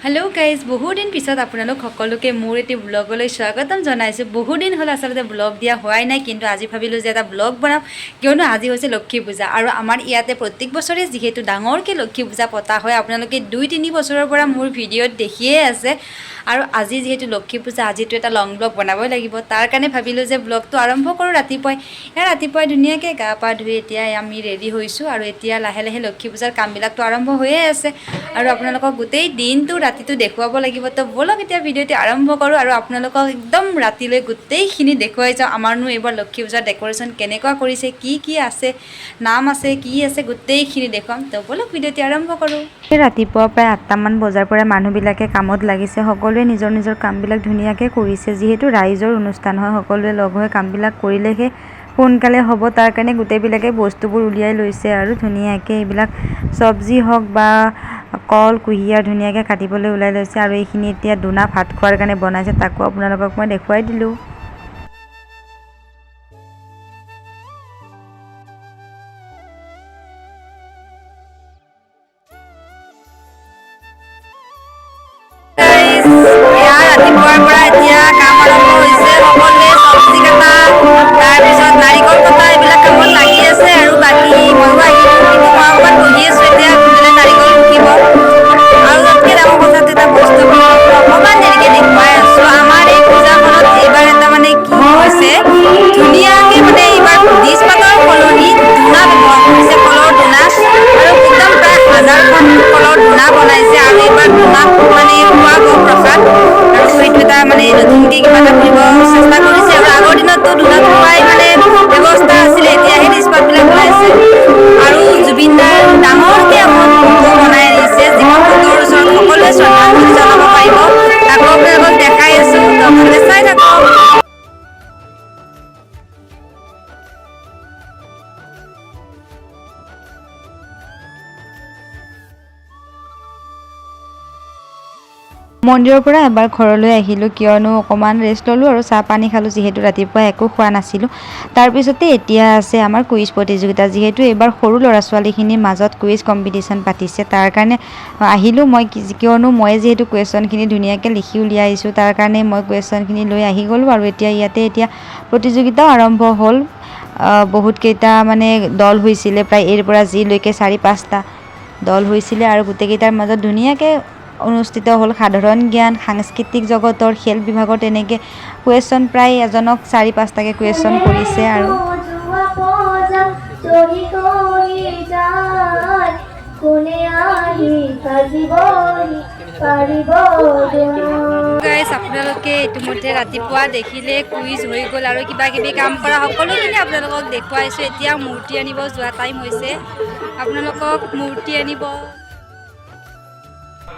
Hello guys बहुत दिन पिছত आपनालोक सकलोके मोर eighty ब्लगলৈ स्वागतम जनाइছো। बहुत दिन हल आसलते ब्लग दिया होवाई নাই, কিন্তু আজি ভাবিলো যে এটা ব্লগ বনাম কিয়নো আজি হৈছে লক্ষ্মী পূজা আৰু আমাৰ ইয়াতে প্ৰত্যেক বছৰে যেহেতু ডাঙৰকে লক্ষ্মী পূজা পতা হয় আপোনালোকে 2-3 বছৰৰ পৰা মোৰ ভিডিঅ'ত দেখিয়ে আছে আৰু আজি যেহেতু লক্ষ্মী পূজা আজিটো এটা লং ব্লগ বনাবই লাগিব তাৰ কাৰণে ভাবিলো যে ব্লগটো আৰম্ভ কৰো ৰাতিপুৱাই ধুনীয়াকৈ গা পা ধুই এতিয়া আমি ৰেডি হৈছো আৰু এতিয়া লাহে লাহে লক্ষ্মী পূজাৰ কামবিলাকটো আৰম্ভ হৈয়ে আছে আৰু আপোনালোকক গোটেই দিনটো ৰাতিটো দেখুৱাব লাগিব। তো বলক এতিয়া ভিডিঅ'টো আৰম্ভ কৰোঁ আৰু আপোনালোকক একদম ৰাতিলৈ গোটেইখিনি দেখুৱাই যাওঁ আমাৰনো এইবাৰ লক্ষ্মী পূজাৰ ডেক'ৰেশ্যন কেনেকুৱা কৰিছে, কি আছে, নাম আছে, কি আছে, গোটেইখিনি দেখুৱাম। তো বলক ভিডিঅ'টো আৰম্ভ কৰোঁ। ৰাতিপুৱা প্ৰায় 8টামান বজাৰ পৰা মানুহবিলাকে কামত লাগিছে। সকলোৱে নিজৰ নিজৰ কামবিলাক ধুনীয়াকৈ কৰিছে। যিহেতু ৰাইজৰ অনুষ্ঠান হয় সকলোৱে লগ হৈ কামবিলাক কৰিলেহে সোনকালে হ'ব, তাৰ কাৰণে গোটেইবিলাকে বস্তুবোৰ উলিয়াই লৈছে আৰু ধুনীয়াকৈ এইবিলাক চব্জি হওক বা কল কুঁহিয়াৰ ধুনীয়াকৈ কাটিবলৈ ওলাই লৈছে আৰু এইখিনি এতিয়া দুনা ভাত খোৱাৰ কাৰণে বনাইছে, তাকো আপোনালোকক মই দেখুৱাই দিলোঁ। ৰাতিপুৱাৰ পৰা এতিয়া কাম আৰম্ভ হৈছে। সকলোৱে চব্জি কটা তাৰপিছত নাৰিকল কটা এইবিলাক কামত লাগি আছে আৰু বাকী ময়ো আহিলোঁ, কিন্তু মই অকণমান বহি আছোঁ। এতিয়া সোনকালে নাৰিকল ৰুকিব আৰু তাতকৈ ডাঙৰ কথাটো এটা বস্তু অকণমান দেৰিকৈ দেখুৱাই আছোঁ। আমাৰ এই পূজাখনত এইবাৰ এটা মানে কি হৈছে ধুনীয়াকৈ মানে এইবাৰ ডিছ পাতৰ সলনি ধূনা ব্যৱহাৰ কৰিছে, কলৰ ধূনা আৰু একদম প্ৰায় 1000খন কলৰ ধূনা বনাইছে আৰু এইবাৰ ধূনাক মানে খুৱাব প্ৰসাদ আৰু সেইটো এটা মানে নতুনকৈ কিবা এটা কৰিব চেষ্টা কৰিছে আৰু আগৰ দিনততো ধূনাত খুৱাই মানে ব্যৱস্থা আছিলে, এতিয়াহে ডিছ পাতবিলাক বনাইছে আৰু জুবিনদাৰ ডাঙৰকৈ এখন ফটো বনাই আনিছে যিখন ফটোৰ ওচৰত সকলোৱে শ্ৰদ্ধাঞ্জলি জনাব পাৰিব। তাকো আপোনালোকক দেখাই আছোঁ, তো ভালকৈ চাই থাকক। মন্দিৰৰ পৰা এবাৰ ঘৰলৈ আহিলোঁ, কিয়নো অকণমান ৰেষ্ট ল'লোঁ আৰু চাহ পানী খালোঁ, যিহেতু ৰাতিপুৱা একো খোৱা নাছিলোঁ। তাৰপিছতে এতিয়া আছে আমাৰ কুইজ প্ৰতিযোগিতা। যিহেতু এইবাৰ সৰু ল'ৰা ছোৱালীখিনিৰ মাজত কুইজ কম্পিটিশ্যন পাতিছে, তাৰ কাৰণে আহিলোঁ মই, কিয়নো মই যিহেতু কুৱেশ্যনখিনি ধুনীয়াকৈ লিখি উলিয়াই আহিছোঁ, তাৰ কাৰণে মই কুৱেশ্যনখিনি লৈ আহি গ'লোঁ আৰু এতিয়া প্ৰতিযোগিতাও আৰম্ভ হ'ল। বহুতকেইটা মানে দল হৈছিলে, প্ৰায় এৰ পৰা জিলৈকে 4-5টা দল হৈছিলে আৰু গোটেইকেইটাৰ মাজত ধুনীয়াকৈ অনুষ্ঠিত হ'ল। সাধাৰণ জ্ঞান, সাংস্কৃতিক জগতৰ, খেল বিভাগৰ তেনেকৈ কুৱেশ্যন প্ৰায় এজনক 4-5টাকৈ কুৱেশ্যন কৰিছে আৰু গাইজ আপোনালোকে ইতিমধ্যে ৰাতিপুৱা দেখিলে কুইজ হৈ গ'ল আৰু কিবা কিবি কাম কৰা সকলোখিনি আপোনালোকক দেখুৱাইছোঁ। এতিয়া মূৰ্তি আনিব যোৱা টাইম হৈছে, আপোনালোকক মূৰ্তি আনিব।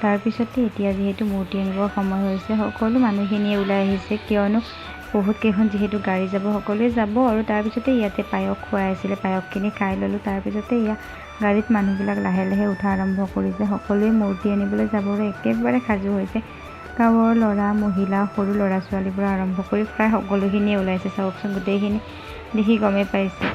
তাৰপিছতে এতিয়া যিহেতু মূৰ্তি আনিবৰ সময় হৈছে, সকলো মানুহখিনিয়ে ওলাই আহিছে, কিয়নো বহুতকেইখন যিহেতু গাড়ী যাব, সকলোৱে যাব আৰু তাৰপিছতে ইয়াতে পায়স খুৱাই আছিলে, পায়সখিনি খাই ল'লোঁ। তাৰপিছতে গাড়ীত মানুহবিলাক লাহে লাহে উঠা আৰম্ভ কৰিছে, সকলোৱে মূৰ্তি আনিবলৈ যাবলৈ একেবাৰে সাজু হৈছে। গাঁৱৰ ল'ৰা মহিলা সৰু ল'ৰা ছোৱালীৰ পৰা আৰম্ভ কৰি প্ৰায় সকলোখিনিয়ে ওলাইছে। চাওকচোন, গোটেইখিনি দেখি গমেই পাইছে।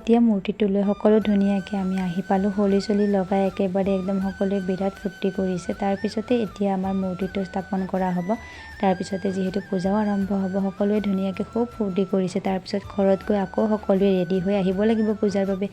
এতিয়া মূৰ্তিটোলৈ সকলো ধুনীয়াকৈ আমি আহি পালোঁ। হোলী চলি লগাই একেবাৰে একদম সকলোৱে বিৰাট ফূৰ্তি কৰিছে। তাৰপিছতে এতিয়া আমাৰ মূৰ্তিটো স্থাপন কৰা হ'ব। তাৰপিছতে যিহেতু পূজাও আৰম্ভ হ'ব, সকলোৱে ধুনীয়াকৈ খুব ফূৰ্তি কৰিছে। তাৰপিছত ঘৰত গৈ আকৌ সকলোৱে ৰেডি হৈ আহিব লাগিব পূজাৰ বাবে।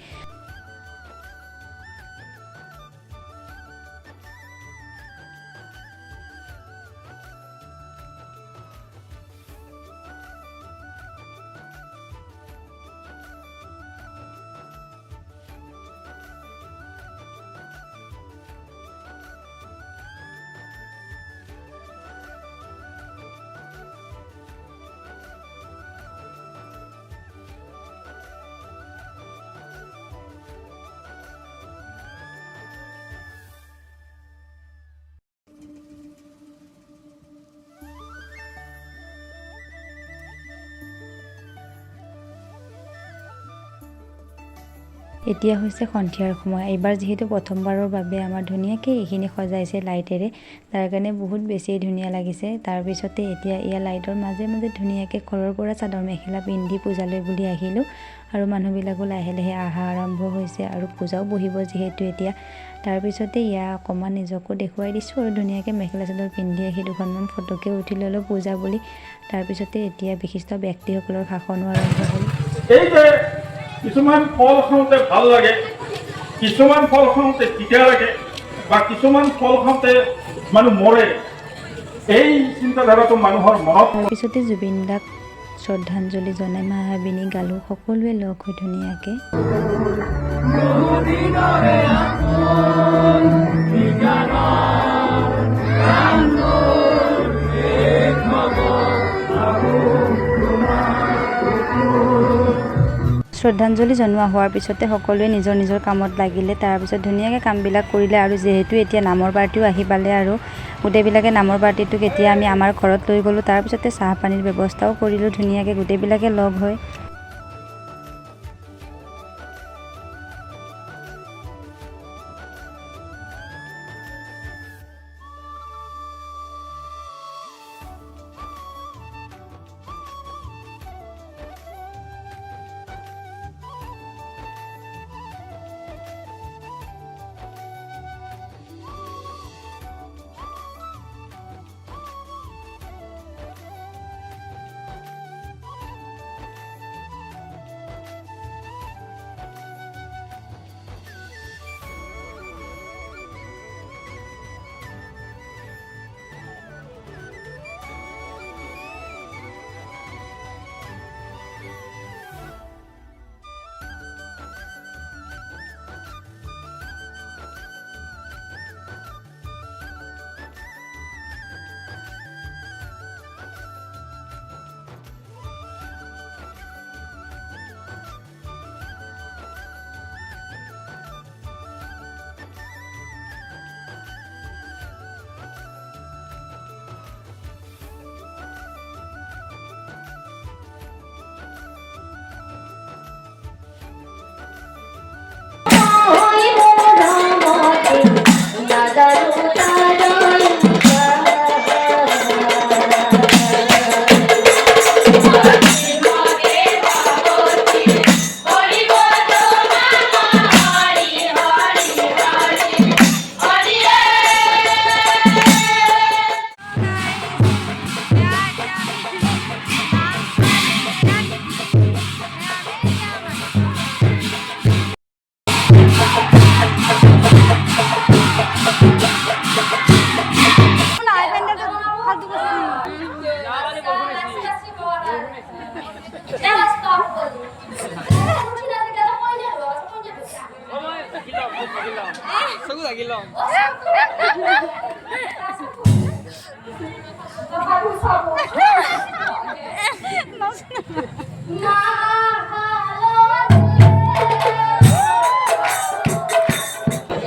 এতিয়া হৈছে সন্ধিয়াৰ সময়। এইবাৰ যিহেতু প্ৰথমবাৰৰ বাবে আমাৰ ধুনীয়াকৈ এইখিনি সজাইছে লাইটেৰে, তাৰ কাৰণে বহুত বেছি ধুনীয়া লাগিছে। তাৰপিছতে এতিয়া এয়া লাইটৰ মাজে মাজে ধুনীয়াকৈ ঘৰৰ পৰা চাদৰ মেখেলা পিন্ধি পূজালৈ বুলি আহিলোঁ। আৰু মানুহবিলাকো লাহে লাহে অহা আৰম্ভ হৈছে আৰু পূজাও বহিব যিহেতু এতিয়া। তাৰপিছতে এয়া অকণমান নিজকো দেখুৱাই দিছোঁ আৰু ধুনীয়াকৈ মেখেলা চাদৰ পিন্ধি আহি দুখনমান ফটোকে উঠি ল'লোঁ পূজা বুলি। তাৰপিছতে এতিয়া বিশিষ্ট ব্যক্তিসকলৰ ভাষণো আৰম্ভ হ'ল। কিছুমান ফল খাওঁতে ভাল লাগে, কিছুমান ফল খাওঁতে তিতা লাগে, বা কিছুমান ফল খাওঁতে মানুহ মৰে। এই চিন্তাধাৰাটো মানুহৰ মনত। তাৰপিছতে জুবিন দাক শ্ৰদ্ধাঞ্জলি জনাই মায়াবিনী গালোঁ সকলোৱে লগ হৈ ধুনীয়াকৈ। শ্ৰদ্ধাঞ্জলি জনোৱা হোৱাৰ পিছতে সকলোৱে নিজৰ নিজৰ কামত লাগিলে। তাৰপিছত ধুনীয়াকৈ কামবিলাক কৰিলে আৰু যিহেতু এতিয়া নামৰ পাৰ্টিও আহি পালে আৰু গোটেইবিলাকে নামৰ পাৰ্টিটোক এতিয়া আমি আমাৰ ঘৰত লৈ গ'লোঁ। তাৰপিছতে চাহ পানীৰ ব্যৱস্থাও কৰিলোঁ ধুনীয়াকৈ গোটেইবিলাকে লগ হৈ।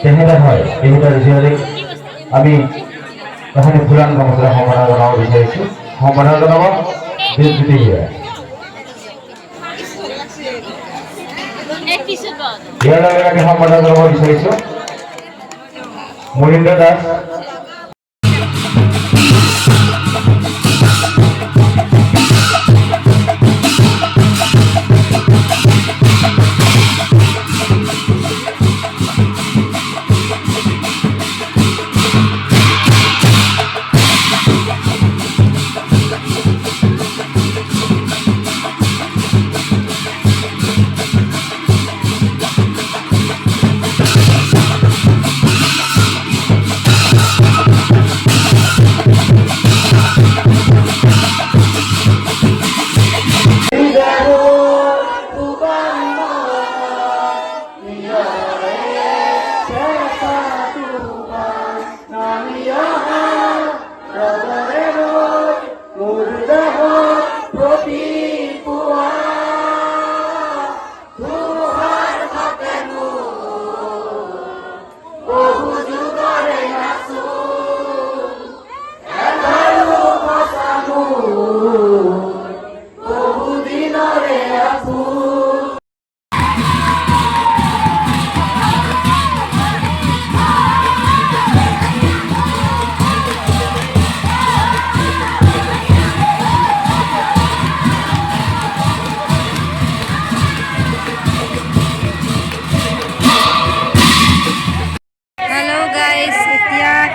চেহেৰা হয় এই বিষয়ে আমি এখানে পুৰাণ গামোচা সম্মাননা জানাব বিচাৰিছোঁ। সম্বৰ্ধনা জনাব বিজুতিয়ে ইয়াৰ লগে লগে সম্বৰ্ধনা জনাব বিচাৰিছোঁ মনীন্দ্ৰ দাস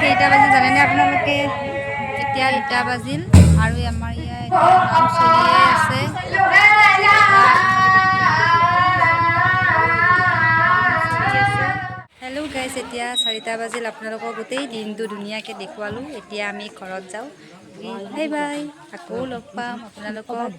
কেইটা বাজিল জানেনে আপোনালোকে এতিয়া 2টা বাজিল আৰু আমাৰ ইয়াত নাম চলিয়ে আছে হেল্ল' গাইজ এতিয়া 4টা বাজিল আপোনালোকক গোটেই দিনটো ধুনীয়াকৈ দেখুৱালোঁ এতিয়া আমি ঘৰত যাওঁ বাই বাই আকৌ লগ পাম আপোনালোকক